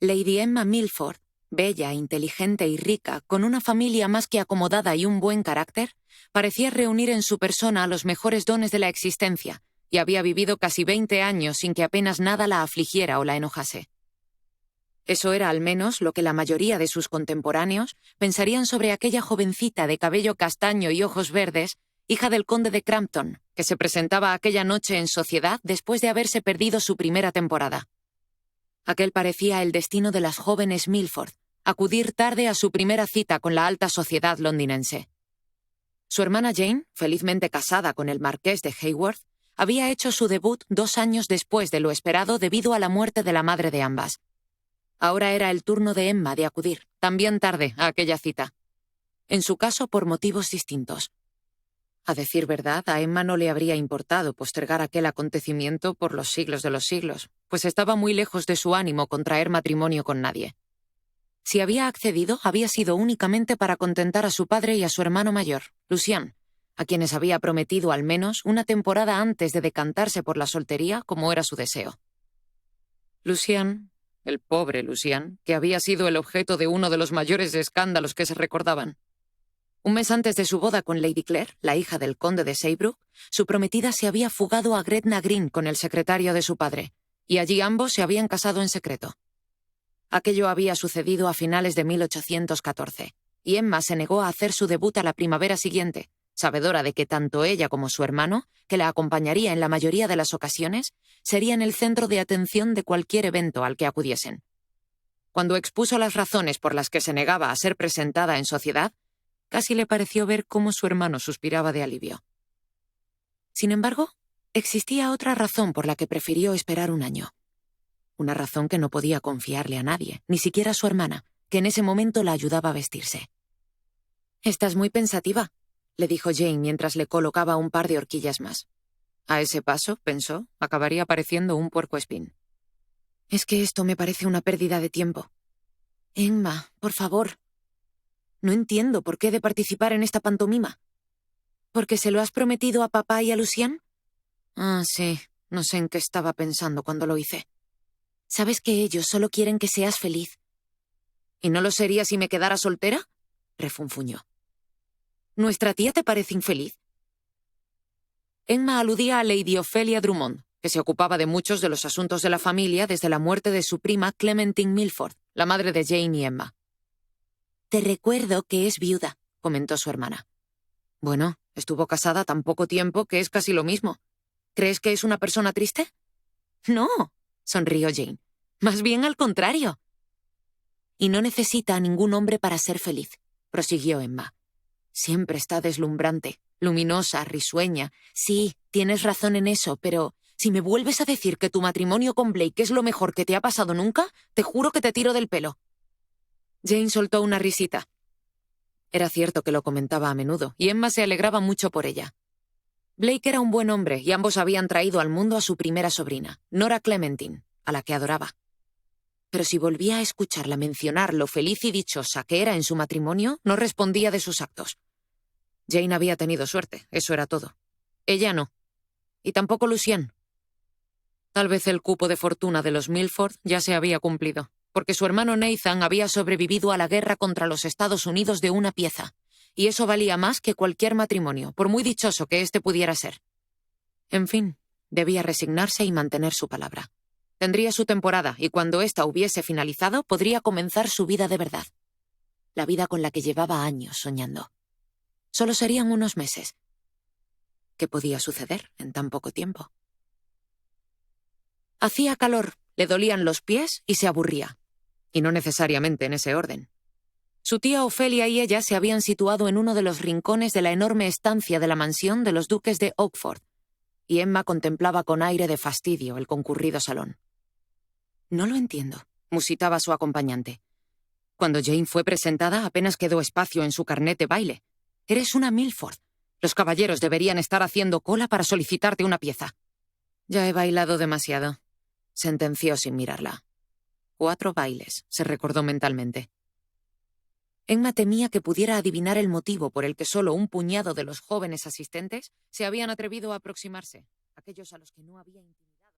Lady Emma Milford, bella, inteligente y rica, con una familia más que acomodada y un buen carácter, parecía reunir en su persona los mejores dones de la existencia, y había vivido casi 20 años sin que apenas nada la afligiera o la enojase. Eso era al menos lo que la mayoría de sus contemporáneos pensarían sobre aquella jovencita de cabello castaño y ojos verdes, hija del conde de Crampton, que se presentaba aquella noche en sociedad después de haberse perdido su primera temporada. Aquel parecía el destino de las jóvenes Milford, acudir tarde a su primera cita con la alta sociedad londinense. Su hermana Jane, felizmente casada con el marqués de Haworth, había hecho su debut 2 años después de lo esperado debido a la muerte de la madre de ambas. Ahora era el turno de Emma de acudir, también tarde, a aquella cita. En su caso, por motivos distintos. A decir verdad, a Emma no le habría importado postergar aquel acontecimiento por los siglos de los siglos, pues estaba muy lejos de su ánimo contraer matrimonio con nadie. Si había accedido, había sido únicamente para contentar a su padre y a su hermano mayor, Lucian, a quienes había prometido al menos una temporada antes de decantarse por la soltería, como era su deseo. Lucian, el pobre Lucian, que había sido el objeto de uno de los mayores escándalos que se recordaban. Un mes antes de su boda con Lady Clare, la hija del conde de Saybrook, su prometida se había fugado a Gretna Green con el secretario de su padre, y allí ambos se habían casado en secreto. Aquello había sucedido a finales de 1814, y Emma se negó a hacer su debut a la primavera siguiente, sabedora de que tanto ella como su hermano, que la acompañaría en la mayoría de las ocasiones, serían el centro de atención de cualquier evento al que acudiesen. Cuando expuso las razones por las que se negaba a ser presentada en sociedad, casi le pareció ver cómo su hermano suspiraba de alivio. Sin embargo, existía otra razón por la que prefirió esperar un año. Una razón que no podía confiarle a nadie, ni siquiera a su hermana, que en ese momento la ayudaba a vestirse. «Estás muy pensativa», le dijo Jane mientras le colocaba un par de horquillas más. A ese paso, pensó, acabaría pareciendo un puercoespín. «Es que esto me parece una pérdida de tiempo. Emma, por favor. No entiendo por qué he de participar en esta pantomima. ¿Porque se lo has prometido a papá y a Lucian? Ah, sí, no sé en qué estaba pensando cuando lo hice. Sabes que ellos solo quieren que seas feliz. ¿Y no lo sería si me quedara soltera?, refunfuñó. ¿Nuestra tía te parece infeliz? Emma aludía a Lady Ophelia Drummond, que se ocupaba de muchos de los asuntos de la familia desde la muerte de su prima Clementine Milford, la madre de Jane y Emma. Te recuerdo que es viuda, comentó su hermana. Bueno, estuvo casada tan poco tiempo que es casi lo mismo. ¿Crees que es una persona triste? No, sonrió Jane. Más bien al contrario. Y no necesita a ningún hombre para ser feliz, prosiguió Emma. Siempre está deslumbrante, luminosa, risueña. Sí, tienes razón en eso, pero si me vuelves a decir que tu matrimonio con Blake es lo mejor que te ha pasado nunca, te juro que te tiro del pelo. Jane soltó una risita. Era cierto que lo comentaba a menudo, y Emma se alegraba mucho por ella. Blake era un buen hombre, y ambos habían traído al mundo a su primera sobrina, Nora Clementine, a la que adoraba. Pero si volvía a escucharla mencionar lo feliz y dichosa que era en su matrimonio, no respondía de sus actos. Jane había tenido suerte, eso era todo. Ella no. Y tampoco Lucian. Tal vez el cupo de fortuna de los Milford ya se había cumplido, porque su hermano Nathan había sobrevivido a la guerra contra los Estados Unidos de una pieza, y eso valía más que cualquier matrimonio, por muy dichoso que éste pudiera ser. En fin, debía resignarse y mantener su palabra. Tendría su temporada, y cuando ésta hubiese finalizado, podría comenzar su vida de verdad. La vida con la que llevaba años soñando. Solo serían unos meses. ¿Qué podía suceder en tan poco tiempo? Hacía calor, le dolían los pies y se aburría. Y no necesariamente en ese orden. Su tía Ophelia y ella se habían situado en uno de los rincones de la enorme estancia de la mansión de los duques de Oakford, y Emma contemplaba con aire de fastidio el concurrido salón. «No lo entiendo», musitaba su acompañante. «Cuando Jane fue presentada apenas quedó espacio en su carnet de baile. Eres una Milford. Los caballeros deberían estar haciendo cola para solicitarte una pieza». «Ya he bailado demasiado», sentenció sin mirarla. 4 bailes, se recordó mentalmente. Emma temía que pudiera adivinar el motivo por el que solo un puñado de los jóvenes asistentes se habían atrevido a aproximarse, aquellos a los que no había intimidado.